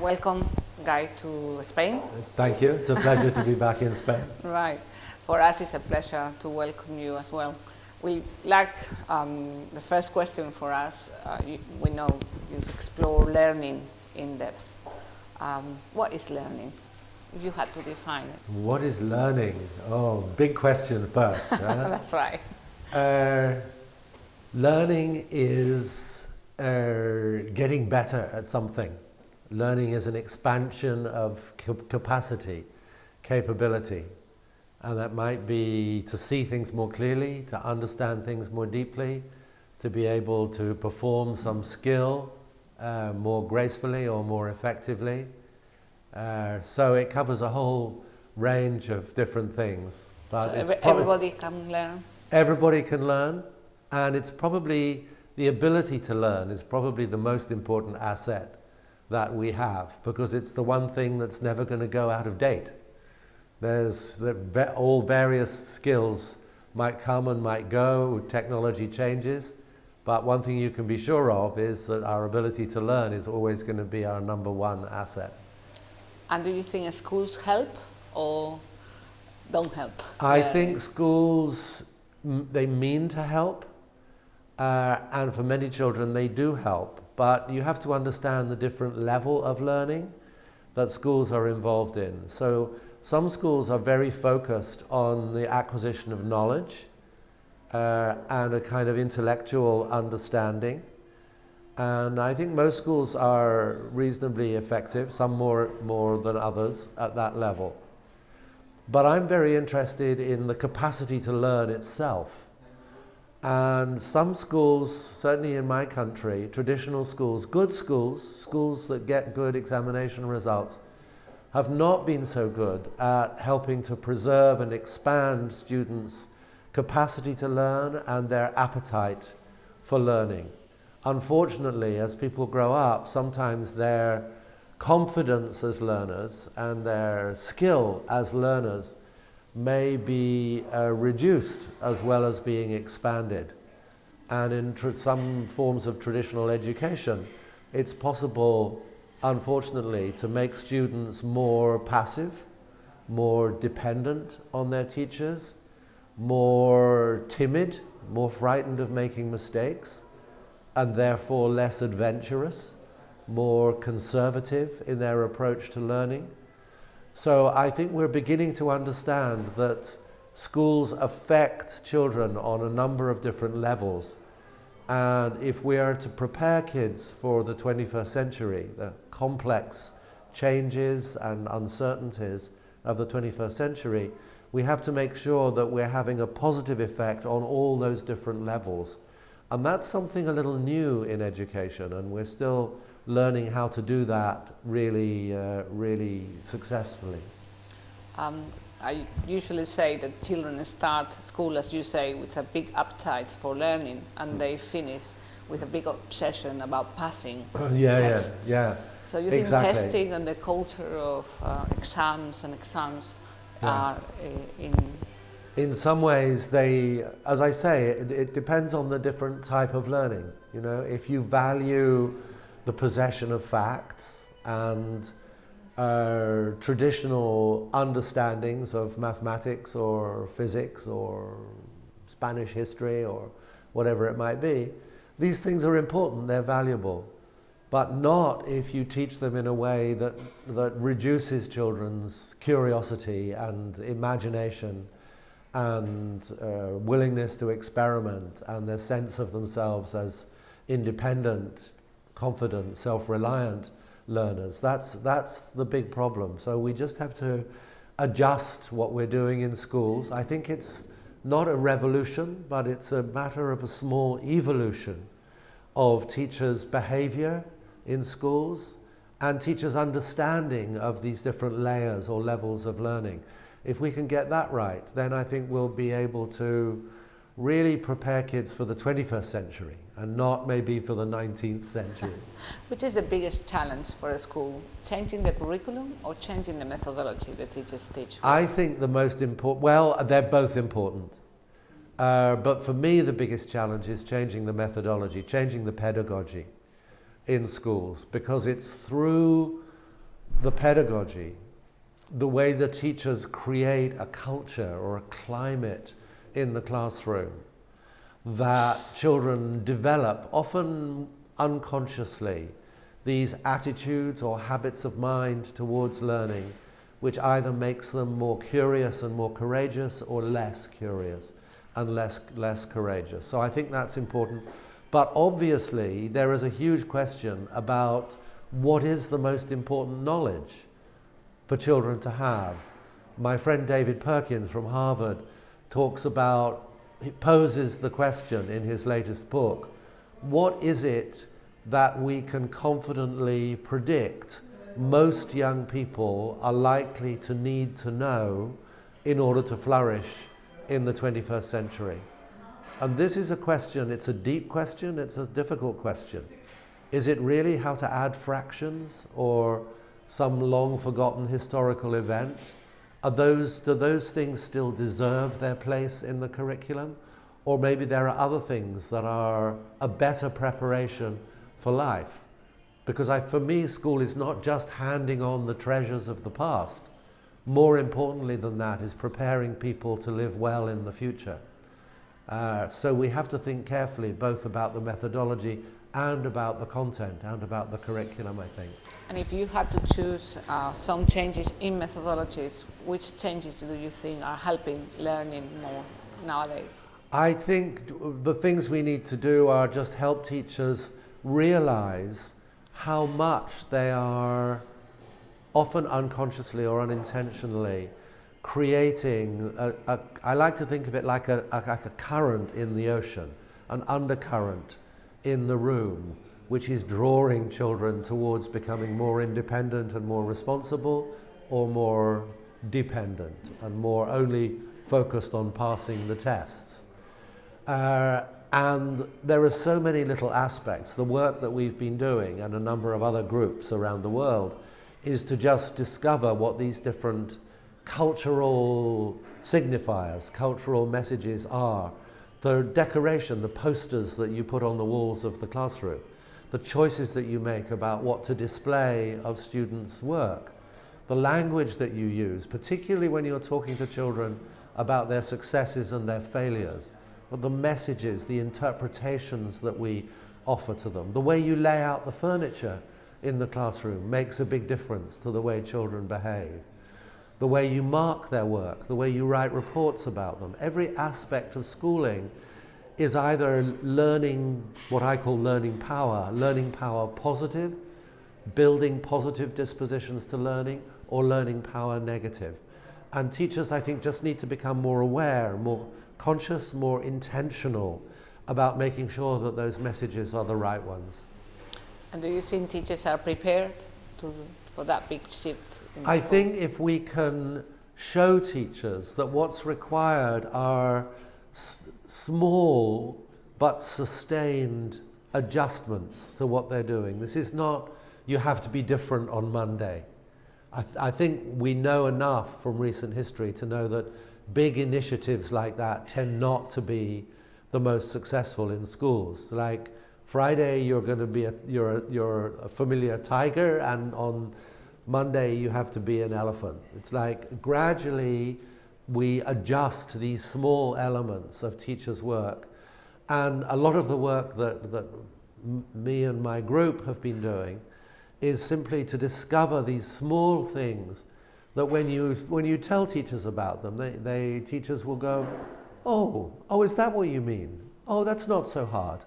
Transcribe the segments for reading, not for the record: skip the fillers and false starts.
Welcome, Guy, to Spain. Thank you. It's a pleasure to be back in Spain. Right. For us, it's a pleasure to welcome you as well. We like the first question for us. We know you've explored learning in depth. What is learning? If you had to define it. What is learning? Oh, big question first. Right? That's right. Learning is getting better at something. Learning is an expansion of capacity, capability. And that might be to see things more clearly, to understand things more deeply, to be able to perform some skill more gracefully or more effectively. So it covers a whole range of different things. But so everybody can learn? Everybody can learn, and it's probably the ability to learn is probably the most important asset that we have, because it's the one thing that's never going to go out of date. All various skills might come and might go, technology changes, but one thing you can be sure of is that our ability to learn is always going to be our number one asset. And do you think schools help or don't help? I think schools, they mean to help, and for many children they do help, but you have to understand the different level of learning that schools are involved in. So some schools are very focused on the acquisition of knowledge and a kind of intellectual understanding. And I think most schools are reasonably effective, some more than others at that level. But I'm very interested in the capacity to learn itself. And some schools, certainly in my country, traditional schools, good schools, schools that get good examination results, have not been so good at helping to preserve and expand students' capacity to learn and their appetite for learning. Unfortunately, as people grow up, sometimes their confidence as learners and their skill as learners may be reduced as well as being expanded. And in some forms of traditional education, it's possible, unfortunately, to make students more passive, more dependent on their teachers, more timid, more frightened of making mistakes, and therefore less adventurous, more conservative in their approach to learning. So I think we're beginning to understand that schools affect children on a number of different levels. And if we are to prepare kids for the 21st century, the complex changes and uncertainties of the 21st century, we have to make sure that we're having a positive effect on all those different levels. And that's something a little new in education, and we're still learning how to do that really successful. I usually say that children start school, as you say, with a big appetite for learning, and they finish with a big obsession about passing tests. Yeah. So you think testing and the culture of exams are in some ways, they, as I say, it depends on the different type of learning. You know, if you value the possession of facts and traditional understandings of mathematics or physics or Spanish history or whatever it might be, these things are important, they're valuable, but not if you teach them in a way that reduces children's curiosity and imagination and willingness to experiment and their sense of themselves as independent, confident, self-reliant learners. That's the big problem. So we just have to adjust what we're doing in schools. I think it's not a revolution, but it's a matter of a small evolution of teachers' behavior in schools and teachers' understanding of these different layers or levels of learning. If we can get that right, then I think we'll be able to really prepare kids for the 21st century and not maybe for the 19th century. Which is the biggest challenge for a school? Changing the curriculum or changing the methodology the teachers teach? I think the most important, well, they're both important. But for me, the biggest challenge is changing the methodology, changing the pedagogy in schools, because it's through the pedagogy, the way the teachers create a culture or a climate in the classroom that children develop, often unconsciously, these attitudes or habits of mind towards learning, which either makes them more curious and more courageous, or less curious and less courageous. So I think that's important. But obviously there is a huge question about what is the most important knowledge for children to have. My friend David Perkins from Harvard talks about, he poses the question in his latest book, what is it that we can confidently predict most young people are likely to need to know in order to flourish in the 21st century? And this is a question, it's a deep question, it's a difficult question. Is it really how to add fractions or some long forgotten historical event? Do those things still deserve their place in the curriculum? Or maybe there are other things that are a better preparation for life? Because for me, school is not just handing on the treasures of the past. More importantly than that is preparing people to live well in the future. So we have to think carefully both about the methodology and about the content and about the curriculum, I think. And if you had to choose some changes in methodologies, which changes do you think are helping learning more nowadays? I think the things we need to do are just help teachers realize how much they are, often unconsciously or unintentionally, creating I like to think of it like a current in the ocean, an undercurrent in the room, which is drawing children towards becoming more independent and more responsible, or more dependent and more only focused on passing the tests. And there are so many little aspects. The work that we've been doing, and a number of other groups around the world, is to just discover what these different cultural signifiers, cultural messages are. The decoration, the posters that you put on the walls of the classroom, the choices that you make about what to display of students' work, the language that you use, particularly when you're talking to children about their successes and their failures, the messages, the interpretations that we offer to them. The way you lay out the furniture in the classroom makes a big difference to the way children behave. The way you mark their work, the way you write reports about them. Every aspect of schooling is either learning, what I call learning power positive, building positive dispositions to learning, or learning power negative. And teachers, I think, just need to become more aware, more conscious, more intentional about making sure that those messages are the right ones. And do you think teachers are prepared for that big shift in I school? think if we can show teachers that what's required are small but sustained adjustments to what they're doing. This is not, you have to be different on Monday. I think we know enough from recent history to know that big initiatives like that tend not to be the most successful in schools. Like Friday you're going to be you're a familiar tiger, and on Monday you have to be an elephant. It's like gradually we adjust these small elements of teachers' work, and a lot of the work that me and my group have been doing is simply to discover these small things that when you tell teachers about them, teachers will go, oh, is that what you mean? Oh, that's not so hard.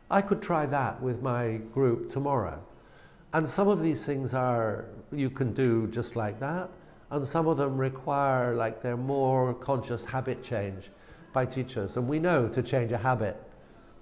I could try that with my group tomorrow. And some of these things you can do just like that, and some of them require, they're more conscious habit change by teachers. And we know to change a habit,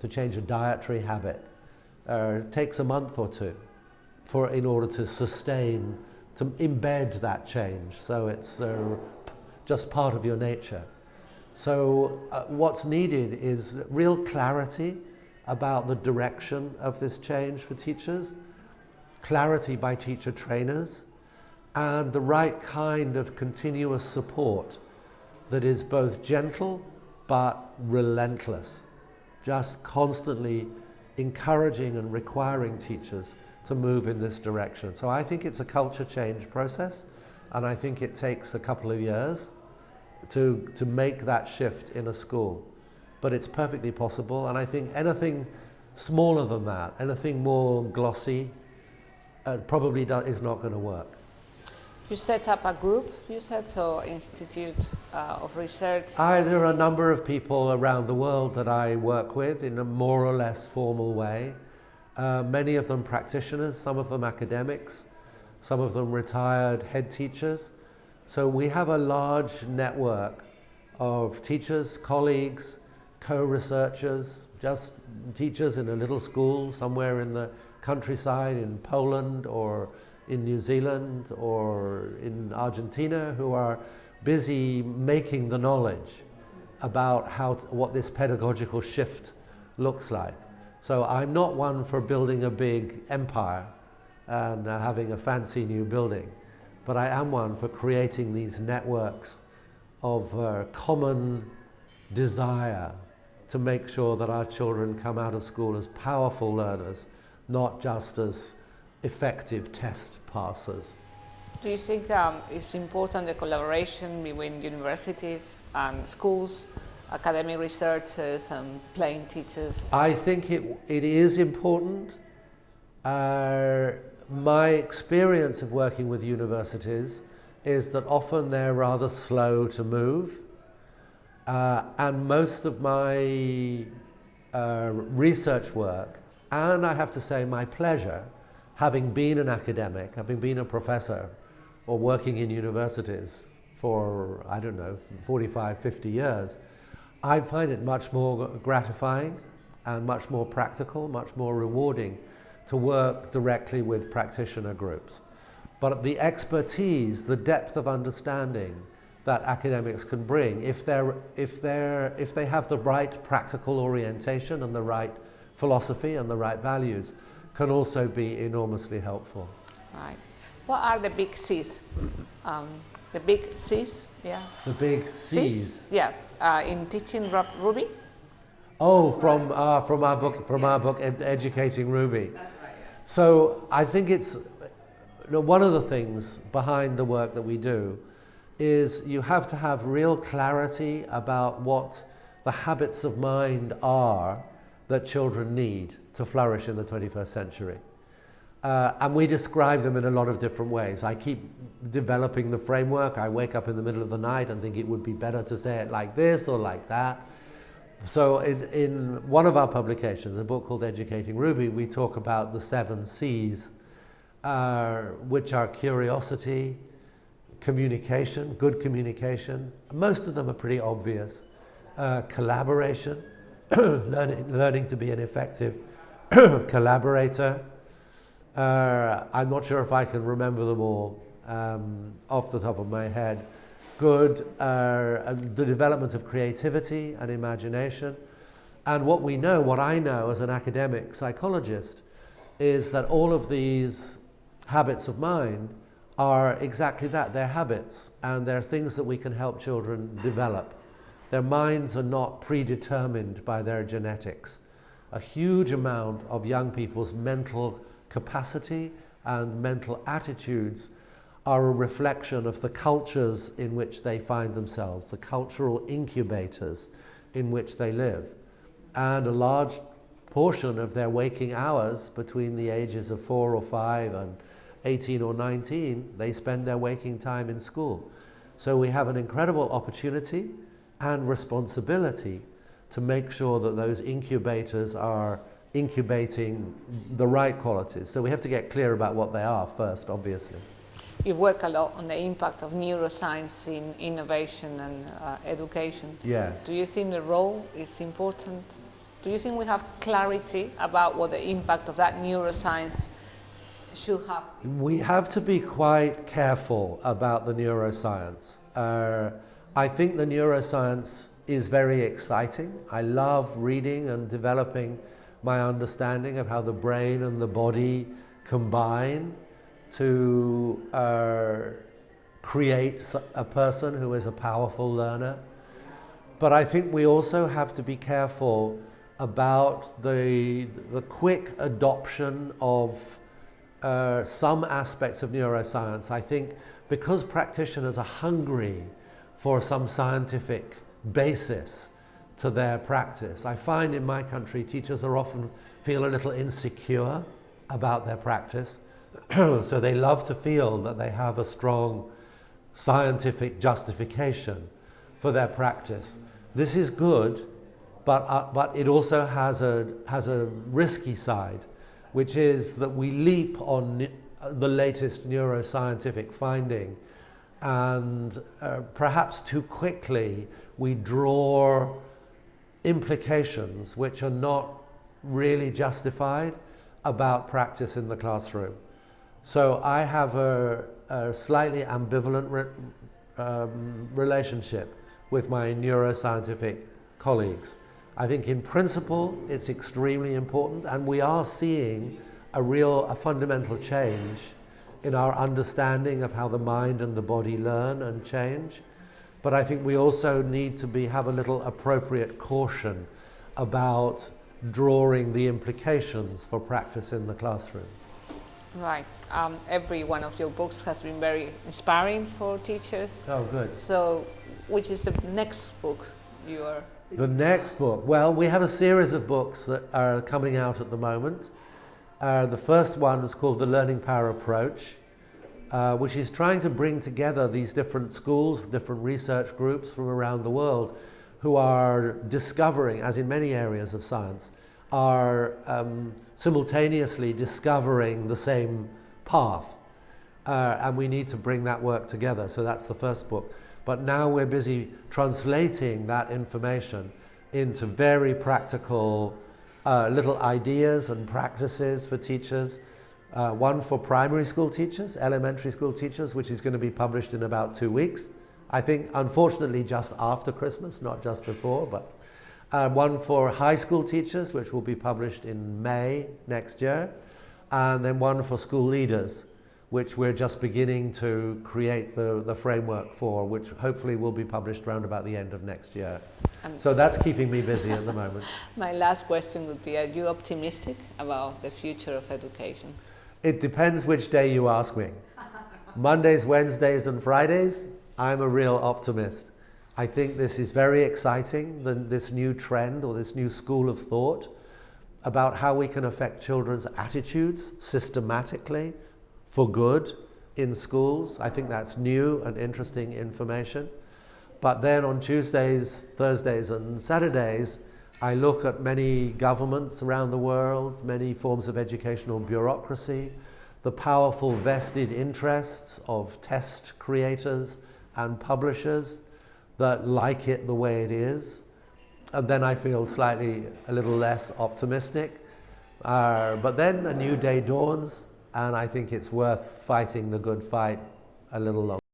to change a dietary habit, takes a month or two in order to sustain, to embed that change, so it's just part of your nature. So what's needed is real clarity about the direction of this change for teachers, clarity by teacher trainers, and the right kind of continuous support that is both gentle but relentless, just constantly encouraging and requiring teachers to move in this direction. So I think it's a culture change process, and I think it takes a couple of years to make that shift in a school. But it's perfectly possible, and I think anything smaller than that, anything more glossy, probably is not going to work. You set up a group, you said, so Institute of Research? There are a number of people around the world that I work with in a more or less formal way. Many of them practitioners, some of them academics, some of them retired head teachers. So we have a large network of teachers, colleagues, co-researchers, just teachers in a little school somewhere in the countryside in Poland or in New Zealand or in Argentina, who are busy making the knowledge about what this pedagogical shift looks like. So I'm not one for building a big empire and having a fancy new building, but I am one for creating these networks of common desire to make sure that our children come out of school as powerful learners, not just as effective test passers. Do you think it's important, the collaboration between universities and schools, academic researchers and plain teachers? I think it is important. My experience of working with universities is that often they're rather slow to move, and most of my research work, and I have to say my pleasure, having been an academic, having been a professor or working in universities for, I don't know, 45, 50 years, I find it much more gratifying and much more practical, much more rewarding to work directly with practitioner groups. But the expertise, the depth of understanding that academics can bring, if they have the right practical orientation and the right philosophy and the right values, can also be enormously helpful. Right. What are the big C's? The big C's, yeah. The big C's. Yeah. In teaching Ruby. Oh, from our book, Educating Ruby. That's right, yeah. So I think it's one of the things behind the work that we do is you have to have real clarity about what the habits of mind are that children need to flourish in the 21st century. And we describe them in a lot of different ways. I keep developing the framework. I wake up in the middle of the night and think it would be better to say it like this or like that. So in one of our publications, a book called Educating Ruby, we talk about the 7 C's, which are curiosity, communication, good communication. Most of them are pretty obvious. Collaboration, learning to be an effective collaborator. I'm not sure if I can remember them all off the top of my head. Good, the development of creativity and imagination. And what I know as an academic psychologist is that all of these habits of mind are exactly that. They're habits, and they're things that we can help children develop. Their minds are not predetermined by their genetics. A huge amount of young people's mental capacity and mental attitudes are a reflection of the cultures in which they find themselves, the cultural incubators in which they live. And a large portion of their waking hours between the ages of 4 or 5 and 18 or 19, they spend their waking time in school. So we have an incredible opportunity and responsibility to make sure that those incubators are incubating the right qualities. So we have to get clear about what they are first, obviously. You work a lot on the impact of neuroscience in innovation and education. Yes. Do you think the role is important? Do you think we have clarity about what the impact of that neuroscience should have? We have to be quite careful about the neuroscience. I think the neuroscience is very exciting. I love reading and developing my understanding of how the brain and the body combine to create a person who is a powerful learner. But I think we also have to be careful about the quick adoption of some aspects of neuroscience. I think because practitioners are hungry for some scientific basis to their practice, I find in my country teachers are often feel a little insecure about their practice. So they love to feel that they have a strong scientific justification for their practice. This is good, but it also has a risky side, which is that we leap on the latest neuroscientific finding, and perhaps too quickly we draw implications which are not really justified about practice in the classroom. So I have a slightly ambivalent relationship with my neuroscientific colleagues. I think in principle it's extremely important, and we are seeing a fundamental change in our understanding of how the mind and the body learn and change. But I think we also need to have a little appropriate caution about drawing the implications for practice in the classroom. Right. Every one of your books has been very inspiring for teachers. Oh, good. So, which is the next book you are? The next book? Well, we have a series of books that are coming out at the moment. The first one is called The Learning Power Approach, which is trying to bring together these different schools, different research groups from around the world who are discovering, as in many areas of science, are simultaneously discovering the same path. And we need to bring that work together. So that's the first book. But now we're busy translating that information into very practical little ideas and practices for teachers. One for primary school teachers, elementary school teachers, which is going to be published in about 2 weeks. I think, unfortunately, just after Christmas, not just before, but one for high school teachers, which will be published in May next year, and then one for school leaders, which we're just beginning to create the framework for, which hopefully will be published around about the end of next year. So that's keeping me busy at the moment. My last question would be, are you optimistic about the future of education? It depends which day you ask me. Mondays, Wednesdays and Fridays, I'm a real optimist. I think this is very exciting, this new trend or this new school of thought about how we can affect children's attitudes systematically for good in schools. I think that's new and interesting information. But then on Tuesdays, Thursdays and Saturdays, I look at many governments around the world, many forms of educational bureaucracy, the powerful vested interests of test creators and publishers that like it the way it is. And then I feel a little less optimistic. But then a new day dawns, and I think it's worth fighting the good fight a little longer.